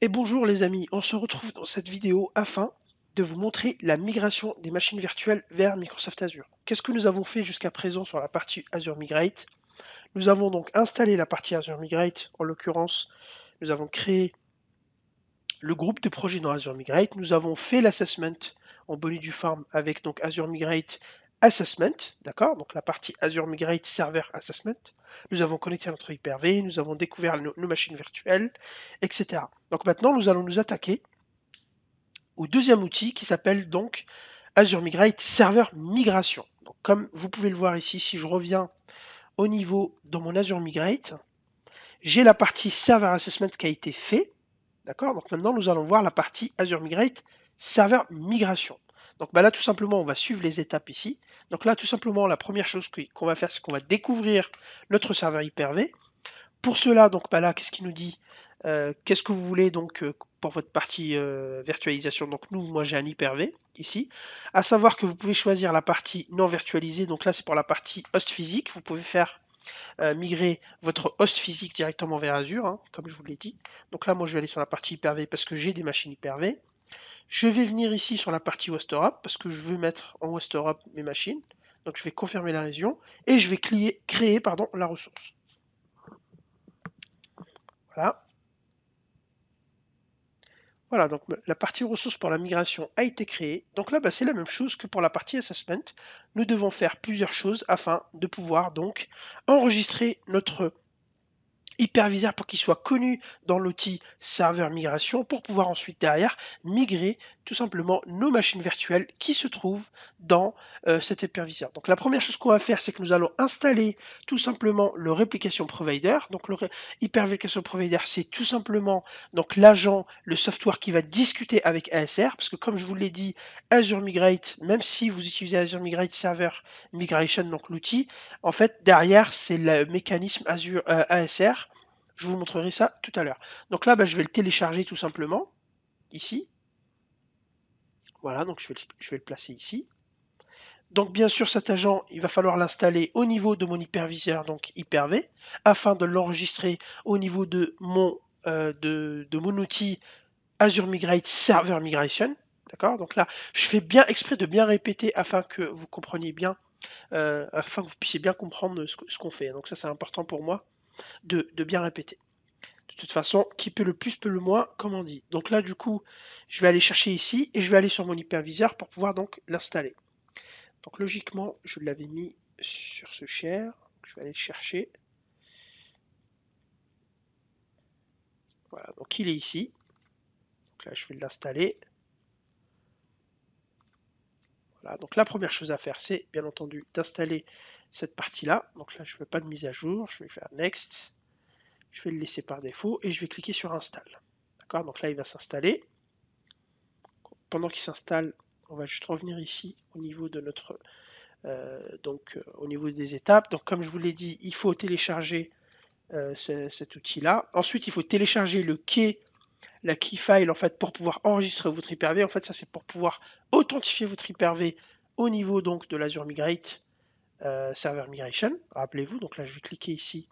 Et bonjour les amis, on se retrouve dans cette vidéo afin de vous montrer la migration des machines virtuelles vers Microsoft Azure. Qu'est-ce que nous avons fait jusqu'à présent sur la partie Azure Migrate? Nous avons donc installé la partie Azure Migrate, en l'occurrence, nous avons créé le groupe de projet dans Azure Migrate, nous avons fait l'assessment en bonne et due forme avec donc Azure Migrate Assessment, d'accord? Donc la partie Azure Migrate Server Assessment. Nous avons connecté notre Hyper-V, nous avons découvert nos machines virtuelles, etc. Donc maintenant, nous allons nous attaquer au deuxième outil qui s'appelle donc Azure Migrate Server Migration. Donc, comme vous pouvez le voir ici, si je reviens au niveau dans mon Azure Migrate, j'ai la partie Server Assessment qui a été fait. D'accord? Donc maintenant, nous allons voir la partie Azure Migrate Server Migration. Donc là, tout simplement, on va suivre les étapes ici. Donc là, tout simplement, la première chose qu'on va faire, c'est qu'on va découvrir notre serveur Hyper-V. Pour cela, donc là, qu'est-ce qu'il nous dit? Qu'est-ce que vous voulez donc pour votre partie virtualisation? Donc moi j'ai un Hyper-V ici. À savoir que vous pouvez choisir la partie non virtualisée. Donc là, c'est pour la partie host physique. Vous pouvez faire migrer votre host physique directement vers Azure, hein, comme je vous l'ai dit. Donc là, moi, je vais aller sur la partie Hyper-V parce que j'ai des machines Hyper-V. Je vais venir ici sur la partie Host Europe parce que je veux mettre en Host Europe mes machines. Donc je vais confirmer la région et je vais créer la ressource. Voilà. Voilà, donc la partie ressources pour la migration a été créée. Donc là, c'est la même chose que pour la partie assessment. Nous devons faire plusieurs choses afin de pouvoir donc enregistrer notre hyperviseur pour qu'il soit connu dans l'outil serveur migration pour pouvoir ensuite derrière migrer tout simplement nos machines virtuelles qui se trouvent dans cet hyperviseur. Donc la première chose qu'on va faire, c'est que nous allons installer tout simplement le Replication Provider. Donc le Hyper-V Provider, c'est tout simplement donc l'agent, le software qui va discuter avec ASR, parce que comme je vous l'ai dit, Azure Migrate, même si vous utilisez Azure Migrate Server Migration, donc l'outil, en fait derrière c'est le mécanisme Azure ASR. Je vous montrerai ça tout à l'heure. Donc là, je vais le télécharger tout simplement, ici. Voilà, donc je vais le placer ici. Donc bien sûr, cet agent, il va falloir l'installer au niveau de mon hyperviseur, donc Hyper-V, afin de l'enregistrer au niveau de mon outil Azure Migrate Server Migration. D'accord? Donc là, je fais bien exprès de bien répéter afin que vous compreniez bien, afin que vous puissiez bien comprendre ce qu'on fait. Donc ça, c'est important pour moi de bien répéter. De toute façon, qui peut le plus peut le moins, comme on dit. Donc là, du coup, je vais aller chercher ici et je vais aller sur mon hyperviseur pour pouvoir donc l'installer. Donc logiquement, je l'avais mis sur ce share. Je vais aller le chercher. Voilà, donc il est ici. Donc là, je vais l'installer. Voilà, donc la première chose à faire, c'est bien entendu d'installer cette partie-là. Donc là, je ne fais pas de mise à jour. Je vais faire Next. Je vais le laisser par défaut et je vais cliquer sur Install. D'accord, donc là, il va s'installer. Pendant qu'il s'installe, on va juste revenir ici au niveau de notre au niveau des étapes. Donc comme je vous l'ai dit, il faut télécharger cet outil-là. Ensuite, il faut télécharger la key file en fait pour pouvoir enregistrer votre Hyper-V. En fait, ça c'est pour pouvoir authentifier votre Hyper-V au niveau donc de l'Azure Migrate Server Migration. Rappelez-vous, donc là je vais cliquer ici.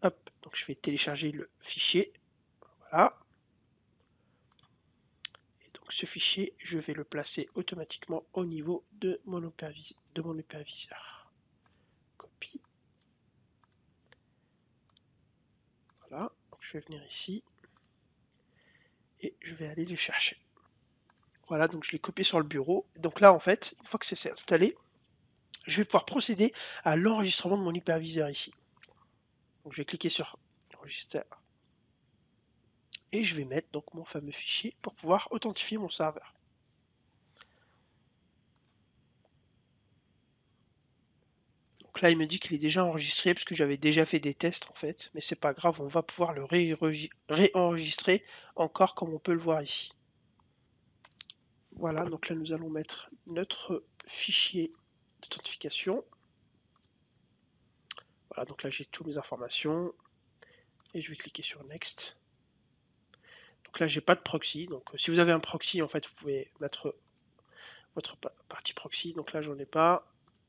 Hop, donc je vais télécharger le fichier. Voilà. Ce fichier, je vais le placer automatiquement au niveau de mon hyperviseur. Copie. Voilà, donc je vais venir ici et je vais aller le chercher. Voilà, donc je l'ai copié sur le bureau. Donc là, en fait, une fois que c'est installé, je vais pouvoir procéder à l'enregistrement de mon hyperviseur ici. Donc je vais cliquer sur Enregistreur et je vais mettre donc mon fameux fichier pour pouvoir authentifier mon serveur. Donc là, il me dit qu'il est déjà enregistré parce que j'avais déjà fait des tests en fait, mais c'est pas grave, on va pouvoir le réenregistrer encore comme on peut le voir ici. Voilà, donc là nous allons mettre notre fichier d'authentification. Voilà, donc là j'ai toutes mes informations et je vais cliquer sur Next. Donc là j'ai pas de proxy, donc si vous avez un proxy en fait vous pouvez mettre votre partie proxy. Donc là j'en ai pas.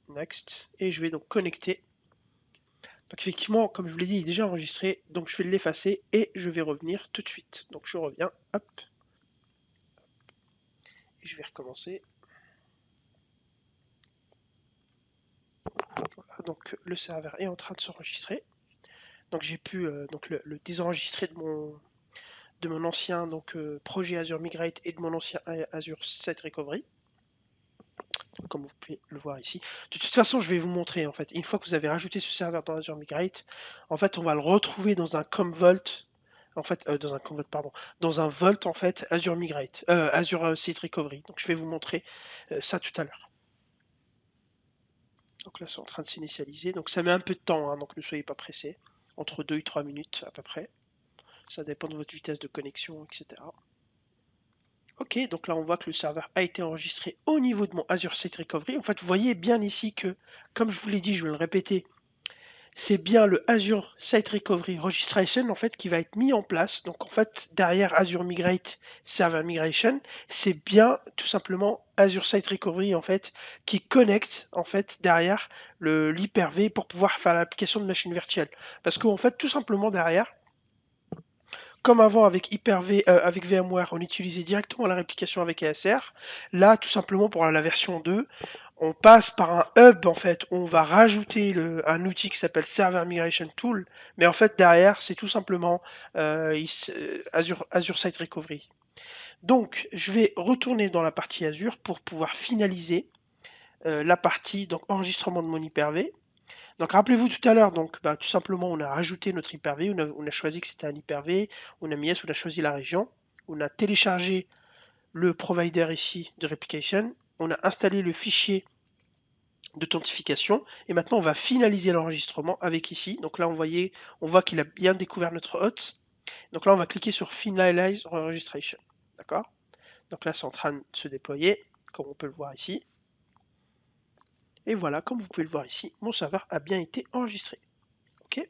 Next et je vais donc connecter Effectivement, comme je vous l'ai dit, il est déjà enregistré, donc je vais l'effacer et je vais revenir tout de suite. Donc je reviens, hop, et je vais recommencer. Voilà, donc le serveur est en train de s'enregistrer. Donc j'ai pu donc le désenregistrer de mon ancien projet Azure Migrate et de mon ancien Azure Site Recovery, comme vous pouvez le voir ici. De toute façon, je vais vous montrer en fait. Une fois que vous avez rajouté ce serveur dans Azure Migrate, en fait, on va le retrouver dans un Commvault, en fait, dans un Commvault, pardon, dans un Vault en fait Azure Migrate, Azure Site Recovery. Donc je vais vous montrer ça tout à l'heure. Donc là, c'est en train de s'initialiser. Donc ça met un peu de temps, hein, donc ne soyez pas pressés. Entre 2 et 3 minutes à peu près. Ça dépend de votre vitesse de connexion, etc. Ok, donc là on voit que le serveur a été enregistré au niveau de mon Azure Site Recovery. En fait, vous voyez bien ici que, comme je vous l'ai dit, je vais le répéter, c'est bien le Azure Site Recovery Registration en fait qui va être mis en place. Donc en fait, derrière Azure Migrate Server Migration, c'est bien tout simplement Azure Site Recovery en fait qui connecte en fait derrière l'Hyper-V pour pouvoir faire l'application de machine virtuelle. Parce qu'en fait, tout simplement derrière, comme avant avec Hyper-V, avec VMware, on utilisait directement la réplication avec ASR. Là, tout simplement pour la version 2, on passe par un hub en fait. On va rajouter un outil qui s'appelle Server Migration Tool, mais en fait derrière, c'est tout simplement Azure Site Recovery. Donc, je vais retourner dans la partie Azure pour pouvoir finaliser la partie donc enregistrement de mon Hyper-V. Donc rappelez-vous tout à l'heure, donc tout simplement on a rajouté notre Hyper-V, on a choisi que c'était un Hyper-V, on a mis yes, on a choisi la région, on a téléchargé le provider ici de replication, on a installé le fichier d'authentification et maintenant on va finaliser l'enregistrement avec ici. Donc là on voit qu'il a bien découvert notre hôte. Donc là on va cliquer sur Finalize Registration. D'accord? Donc là c'est en train de se déployer, comme on peut le voir ici. Et voilà, comme vous pouvez le voir ici, mon serveur a bien été enregistré. Ok.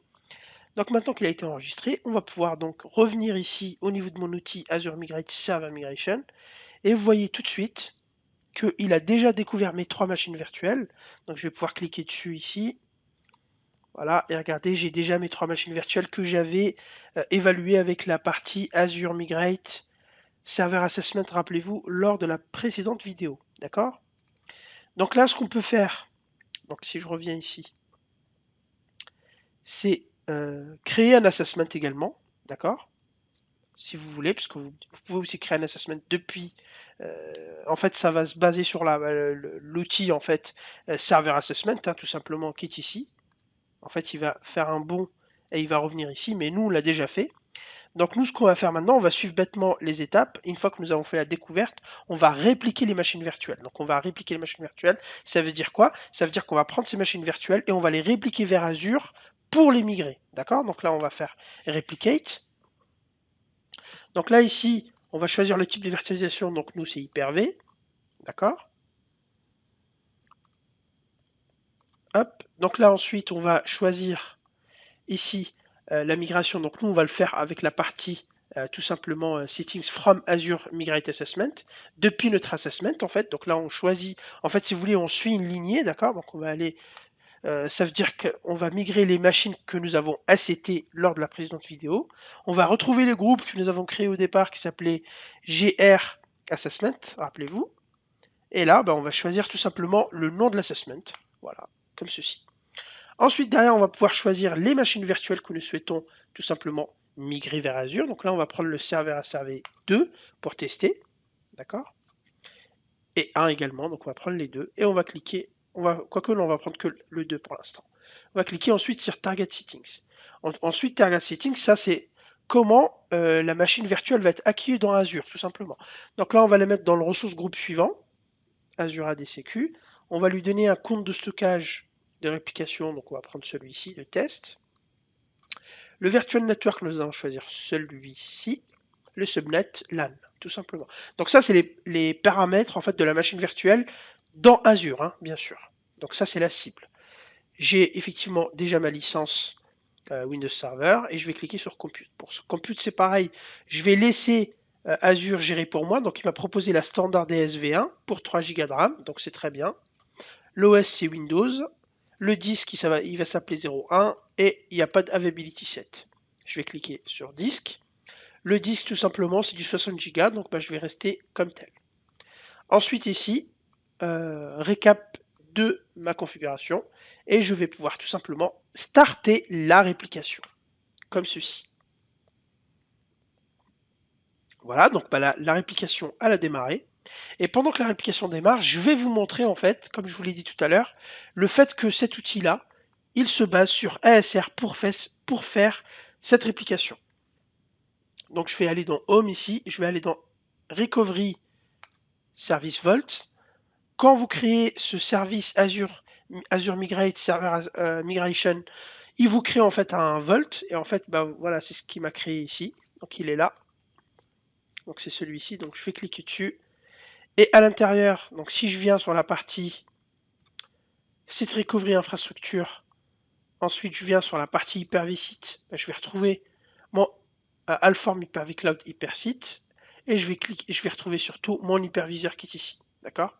Donc maintenant qu'il a été enregistré, on va pouvoir donc revenir ici au niveau de mon outil Azure Migrate Server Migration. Et vous voyez tout de suite qu'il a déjà découvert mes 3 machines virtuelles. Donc je vais pouvoir cliquer dessus ici. Voilà, et regardez, j'ai déjà mes 3 machines virtuelles que j'avais évaluées avec la partie Azure Migrate Server Assessment, rappelez-vous, lors de la précédente vidéo. D'accord? Donc là, ce qu'on peut faire, donc si je reviens ici, c'est créer un assessment également, d'accord? Si vous voulez, parce que vous pouvez aussi créer un assessment depuis. En fait, ça va se baser sur l'outil en fait Server Assessment, hein, tout simplement, qui est ici. En fait, il va faire un bond et il va revenir ici, mais nous, on l'a déjà fait. Donc nous, ce qu'on va faire maintenant, on va suivre bêtement les étapes. Une fois que nous avons fait la découverte, on va répliquer les machines virtuelles. Donc on va répliquer les machines virtuelles. Ça veut dire quoi? Ça veut dire qu'on va prendre ces machines virtuelles et on va les répliquer vers Azure pour les migrer. D'accord? Donc là, on va faire Replicate. Donc là, ici, on va choisir le type de virtualisation. Donc nous, c'est Hyper-V. D'accord? Hop. Donc là, ensuite, on va choisir ici la migration. Donc nous, on va le faire avec la partie tout simplement Settings from Azure Migrate Assessment, depuis notre assessment en fait. Donc là, on choisit, en fait, si vous voulez, on suit une lignée, d'accord? Donc on va aller, ça veut dire qu'on va migrer les machines que nous avons ACT lors de la précédente vidéo. On va retrouver le groupe que nous avons créé au départ qui s'appelait GR Assessment, rappelez-vous. Et là, on va choisir tout simplement le nom de l'assessment, voilà, comme ceci. Ensuite, derrière, on va pouvoir choisir les machines virtuelles que nous souhaitons tout simplement migrer vers Azure. Donc là, on va prendre le serveur ASRV 2 pour tester. D'accord? Et 1 également. Donc on va prendre les deux. Et on va cliquer. Quoique, là, on va prendre que le 2 pour l'instant. On va cliquer ensuite sur Target Settings. Ensuite, Target Settings, ça c'est comment la machine virtuelle va être accueillie dans Azure, tout simplement. Donc là, on va la mettre dans le ressource groupe suivant, Azure ADCQ. On va lui donner un compte de stockage de réplication, donc on va prendre celui-ci, de test. Le virtual network, nous allons choisir celui-ci, le subnet LAN, tout simplement. Donc ça, c'est les paramètres en fait de la machine virtuelle dans Azure, hein, bien sûr. Donc ça, c'est la cible. J'ai effectivement déjà ma licence Windows Server et je vais cliquer sur Compute. Pour ce Compute, c'est pareil. Je vais laisser Azure gérer pour moi. Donc il m'a proposé la standard DSV1 pour 3 Go de RAM, donc c'est très bien. L'OS, c'est Windows. Le disque, il va s'appeler 01 et il n'y a pas d'availability set. Je vais cliquer sur disque. Le disque, tout simplement, c'est du 60 Go, donc je vais rester comme tel. Ensuite, ici, récap de ma configuration et je vais pouvoir tout simplement starter la réplication, comme ceci. Voilà, donc la réplication, elle a démarré. Et pendant que la réplication démarre, je vais vous montrer en fait, comme je vous l'ai dit tout à l'heure, le fait que cet outil-là, il se base sur ASR pour faire cette réplication. Donc je vais aller dans Home ici, je vais aller dans Recovery Service Vault. Quand vous créez ce service Azure Migrate Server Migration, il vous crée en fait un Vault, et en fait, voilà, c'est ce qui m'a créé ici. Donc il est là. Donc c'est celui-ci, donc je vais cliquer dessus. Et à l'intérieur, donc si je viens sur la partie Site Recovery Infrastructure, ensuite je viens sur la partie Hyper-V Site, je vais retrouver mon Alform Hyper-V Cloud Hyper-Site, et je vais retrouver surtout mon hyperviseur qui est ici, d'accord?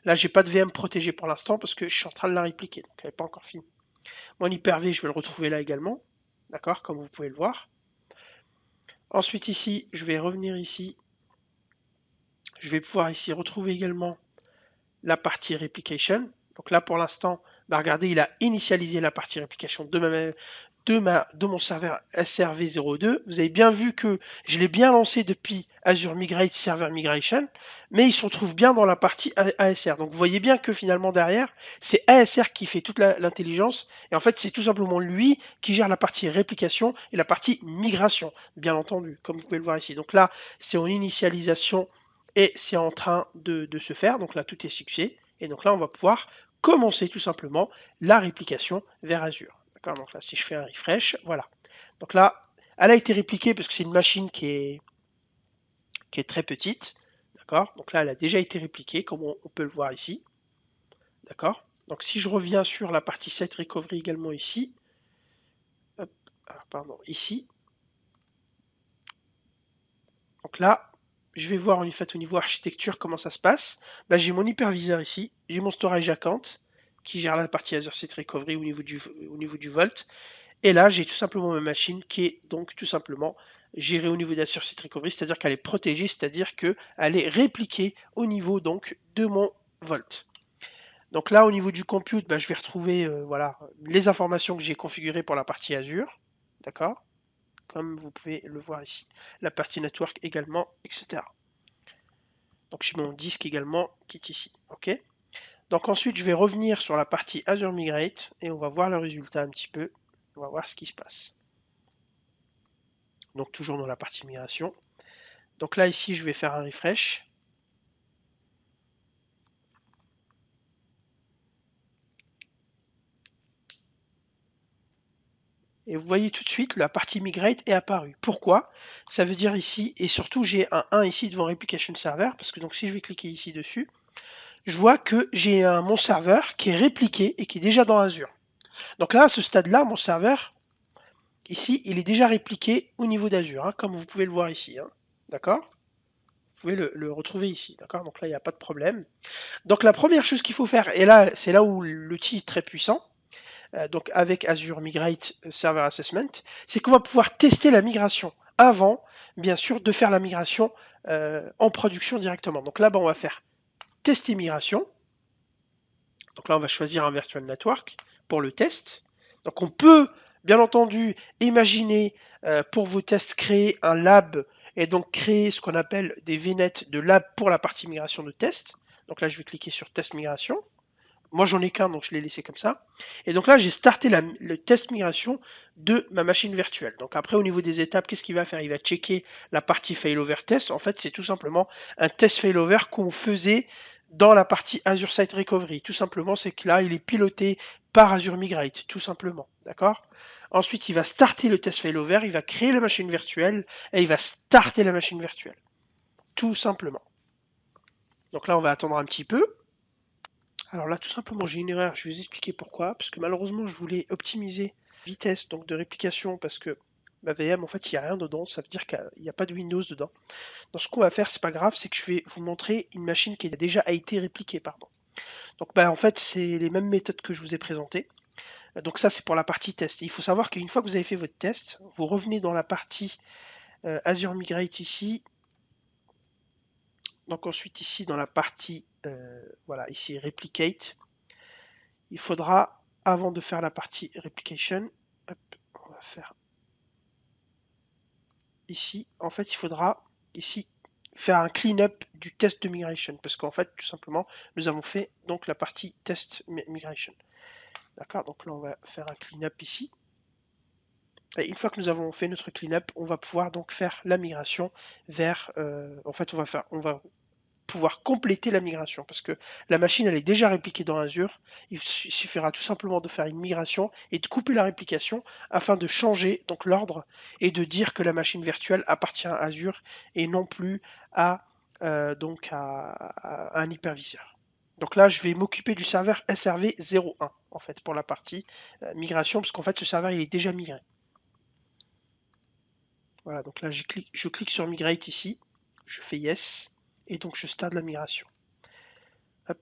Là, j'ai pas de VM protégé pour l'instant parce que je suis en train de la répliquer, donc elle n'est pas encore finie. Mon Hyper-V, je vais le retrouver là également, d'accord, comme vous pouvez le voir. Ensuite ici, je vais revenir ici. Je vais pouvoir ici retrouver également la partie Replication. Donc là, pour l'instant, regardez, il a initialisé la partie Replication de mon serveur SRV02. Vous avez bien vu que je l'ai bien lancé depuis Azure Migrate Server Migration, mais il se retrouve bien dans la partie ASR. Donc vous voyez bien que finalement derrière, c'est ASR qui fait toute l'intelligence, et en fait c'est tout simplement lui qui gère la partie réplication et la partie migration, bien entendu, comme vous pouvez le voir ici. Donc là, c'est en initialisation et c'est en train de se faire, donc là tout est succès, et donc là on va pouvoir commencer tout simplement la réplication vers Azure. D'accord, donc là si je fais un refresh, voilà. Donc là, elle a été répliquée parce que c'est une machine qui est très petite, d'accord. Donc là elle a déjà été répliquée, comme on peut le voir ici, d'accord. Donc si je reviens sur la partie Site Recovery également ici, hop, pardon, ici, donc là, je vais voir en fait au niveau architecture comment ça se passe. J'ai mon hyperviseur ici, j'ai mon storage account qui gère la partie Azure Site Recovery au niveau du Vault. Et là, j'ai tout simplement ma machine qui est donc tout simplement gérée au niveau d'Azure Site Recovery, c'est-à-dire qu'elle est protégée, c'est-à-dire qu'elle est répliquée au niveau donc de mon Vault. Donc là, au niveau du compute, je vais retrouver voilà, les informations que j'ai configurées pour la partie Azure, d'accord, comme vous pouvez le voir ici. La partie network également, etc. Donc j'ai mon disque également qui est ici, ok. Donc ensuite, je vais revenir sur la partie Azure Migrate et on va voir le résultat un petit peu. On va voir ce qui se passe. Donc toujours dans la partie migration. Donc là, ici, je vais faire un refresh. Et vous voyez tout de suite, la partie migrate est apparue. Pourquoi? Ça veut dire ici, et surtout j'ai un 1 ici devant Replication Server, parce que donc si je vais cliquer ici dessus, je vois que j'ai mon serveur qui est répliqué et qui est déjà dans Azure. Donc là, à ce stade-là, mon serveur, ici, il est déjà répliqué au niveau d'Azure, comme vous pouvez le voir ici. D'accord? Vous pouvez le retrouver ici. D'accord? Donc là, il n'y a pas de problème. Donc la première chose qu'il faut faire, et là, c'est là où l'outil est très puissant, donc avec Azure Migrate Server Assessment, c'est qu'on va pouvoir tester la migration avant, bien sûr, de faire la migration en production directement. Donc là, on va faire tester migration. Donc là, on va choisir un virtual network pour le test. Donc on peut, bien entendu, imaginer pour vos tests créer un lab et donc créer ce qu'on appelle des VNet de lab pour la partie migration de test. Donc là, je vais cliquer sur test migration. Moi, j'en ai qu'un, donc je l'ai laissé comme ça. Et donc là, j'ai starté le test migration de ma machine virtuelle. Donc après, au niveau des étapes, qu'est-ce qu'il va faire? Il va checker la partie failover test. En fait, c'est tout simplement un test failover qu'on faisait dans la partie Azure Site Recovery. Tout simplement, c'est que là, il est piloté par Azure Migrate, tout simplement. D'accord? Ensuite, il va starter le test failover, il va créer la machine virtuelle et il va starter la machine virtuelle. Tout simplement. Donc là, on va attendre un petit peu. Alors là, tout simplement, j'ai une erreur. Je vais vous expliquer pourquoi. Parce que malheureusement, je voulais optimiser la vitesse donc, de réplication parce que ma VM, en fait, il n'y a rien dedans. Ça veut dire qu'il n'y a pas de Windows dedans. Donc, ce qu'on va faire, c'est pas grave, c'est que je vais vous montrer une machine qui a déjà été répliquée, pardon. Donc en fait, c'est les mêmes méthodes que je vous ai présentées. Donc ça, c'est pour la partie test. Il faut savoir qu'une fois que vous avez fait votre test, vous revenez dans la partie Azure Migrate ici. Donc ensuite ici dans la partie, voilà, ici Replicate, il faudra, avant de faire la partie Replication, hop, on va faire ici, en fait il faudra ici faire un clean-up du test de migration, parce qu'en fait tout simplement nous avons fait donc la partie test migration. D'accord, donc là on va faire un clean-up ici. Et une fois que nous avons fait notre clean-up, on va pouvoir donc faire la migration vers, en fait on va pouvoir compléter la migration, parce que la machine elle est déjà répliquée dans Azure. Il suffira tout simplement de faire une migration et de couper la réplication afin de changer donc l'ordre et de dire que la machine virtuelle appartient à Azure et non plus à à un hyperviseur. Donc là, je vais m'occuper du serveur SRV 01 en fait pour la partie migration, parce qu'en fait ce serveur il est déjà migré. Voilà, donc là je clique sur Migrate ici, je fais Yes, et donc je starte la migration. Hop.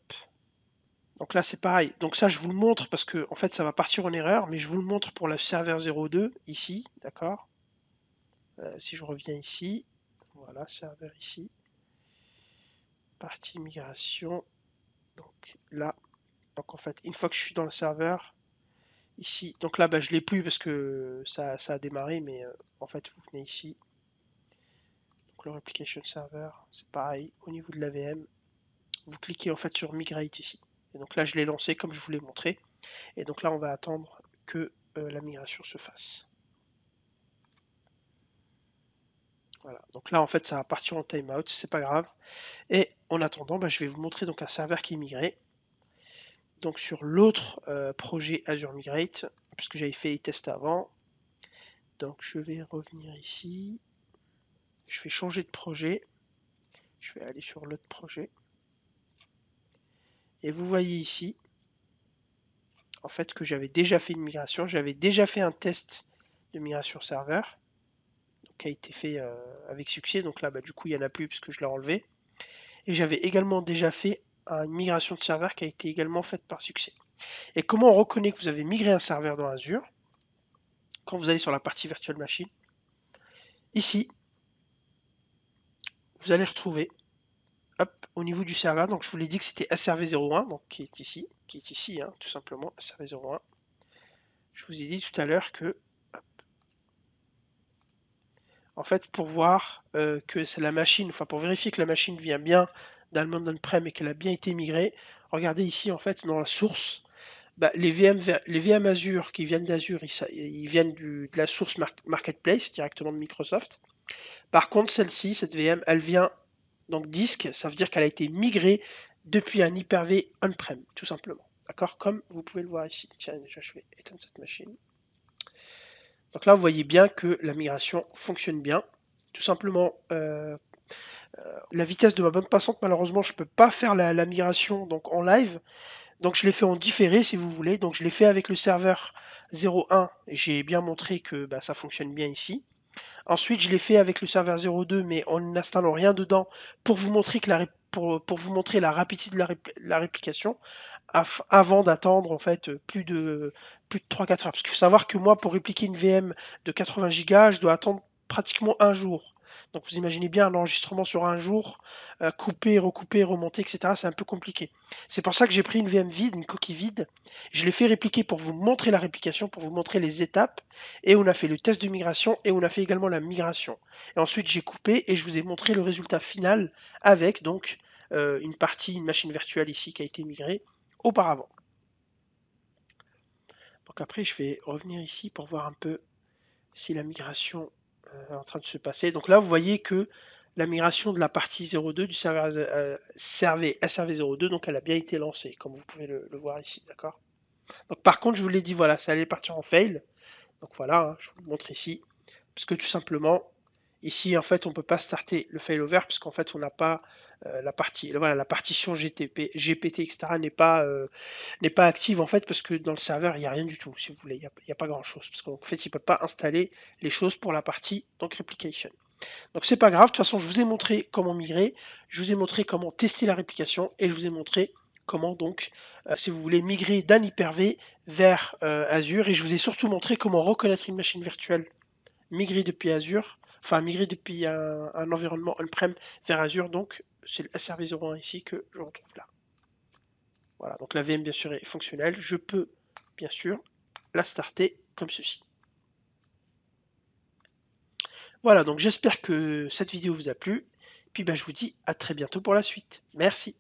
Donc là c'est pareil. Donc ça je vous le montre parce que en fait ça va partir en erreur, mais je vous le montre pour le serveur 02 ici, d'accord. Si je reviens ici, voilà, serveur ici, partie migration. Donc là, donc en fait une fois que je suis dans le serveur ici, donc là je l'ai plus parce que ça a démarré, mais en fait vous venez ici. Donc le replication server, c'est pareil au niveau de la VM. Vous cliquez en fait sur Migrate ici. Et donc là, je l'ai lancé comme je vous l'ai montré. Et donc là, on va attendre que la migration se fasse. Voilà. Donc là, en fait, ça va partir en timeout, c'est pas grave. Et en attendant, je vais vous montrer donc un serveur qui est migré. Donc sur l'autre projet Azure Migrate, puisque j'avais fait les tests avant. Donc je vais revenir ici. Je vais changer de projet. Je vais aller sur l'autre projet. Et vous voyez ici, en fait, que j'avais déjà fait une migration. J'avais déjà fait un test de migration serveur, donc, qui a été fait avec succès. Donc là, du coup, il n'y en a plus puisque je l'ai enlevé. Et j'avais également déjà fait une migration de serveur qui a été également faite par succès. Et comment on reconnaît que vous avez migré un serveur dans Azure? Quand vous allez sur la partie Virtual Machine, ici, vous allez retrouver, hop, au niveau du serveur, donc je vous l'ai dit que c'était SRV01, donc qui est ici, hein, tout simplement, SRV01. Je vous ai dit tout à l'heure que, hop, en fait, pour voir que c'est la machine, enfin pour vérifier que la machine vient bien d'Allemande On-Prem et qu'elle a bien été migrée, regardez ici, en fait, dans la source, les VM Azure qui viennent d'Azure, ils viennent de la source Marketplace, directement de Microsoft. Par contre, celle-ci, cette VM, elle vient donc disque, ça veut dire qu'elle a été migrée depuis un Hyper-V on-prem, tout simplement. D'accord? Comme vous pouvez le voir ici. Tiens, déjà, je vais éteindre cette machine. Donc là, vous voyez bien que la migration fonctionne bien. Tout simplement, la vitesse de ma bande passante, malheureusement, je ne peux pas faire la migration donc en live. Donc je l'ai fait en différé, si vous voulez. Donc je l'ai fait avec le serveur 01. J'ai bien montré que ça fonctionne bien ici. Ensuite, je l'ai fait avec le serveur 02, mais en n'installant rien dedans pour vous montrer que pour vous montrer la rapidité de la réplication, avant d'attendre en fait plus de 3-4 heures. Parce qu'il faut savoir que moi, pour répliquer une VM de 80 Go, je dois attendre pratiquement un jour. Donc vous imaginez bien un enregistrement sur un jour, couper, recouper, remonter, etc. C'est un peu compliqué. C'est pour ça que j'ai pris une VM vide, une coquille vide. Je l'ai fait répliquer pour vous montrer la réplication, pour vous montrer les étapes. Et on a fait le test de migration et on a fait également la migration. Et ensuite j'ai coupé et je vous ai montré le résultat final avec donc une machine virtuelle ici qui a été migrée auparavant. Donc après je vais revenir ici pour voir un peu si la migration est en train de se passer. Donc là vous voyez que la migration de la partie 02 du serveur SRV02, donc elle a bien été lancée, comme vous pouvez le voir ici, d'accord. Donc par contre je vous l'ai dit, voilà, ça allait partir en fail. Donc voilà, hein, je vous le montre ici. Parce que tout simplement, ici en fait on ne peut pas starter le failover parce qu'en fait on n'a pas la partition GPT, etc. n'est pas active en fait parce que dans le serveur il n'y a rien du tout, si vous voulez, il n'y a pas grand chose. Parce qu'en fait il ne peut pas installer les choses pour la partie donc replication. Donc c'est pas grave, de toute façon je vous ai montré comment migrer, je vous ai montré comment tester la réplication et je vous ai montré comment donc, si vous voulez migrer d'un Hyper-V vers Azure, et je vous ai surtout montré comment reconnaître une machine virtuelle migrée depuis Azure, enfin migrée depuis un environnement on-prem vers Azure, donc c'est le SRV01 ici que je retrouve là. Voilà, donc la VM bien sûr est fonctionnelle, je peux bien sûr la starter comme ceci. Voilà, donc j'espère que cette vidéo vous a plu, puis ben, je vous dis à très bientôt pour la suite. Merci.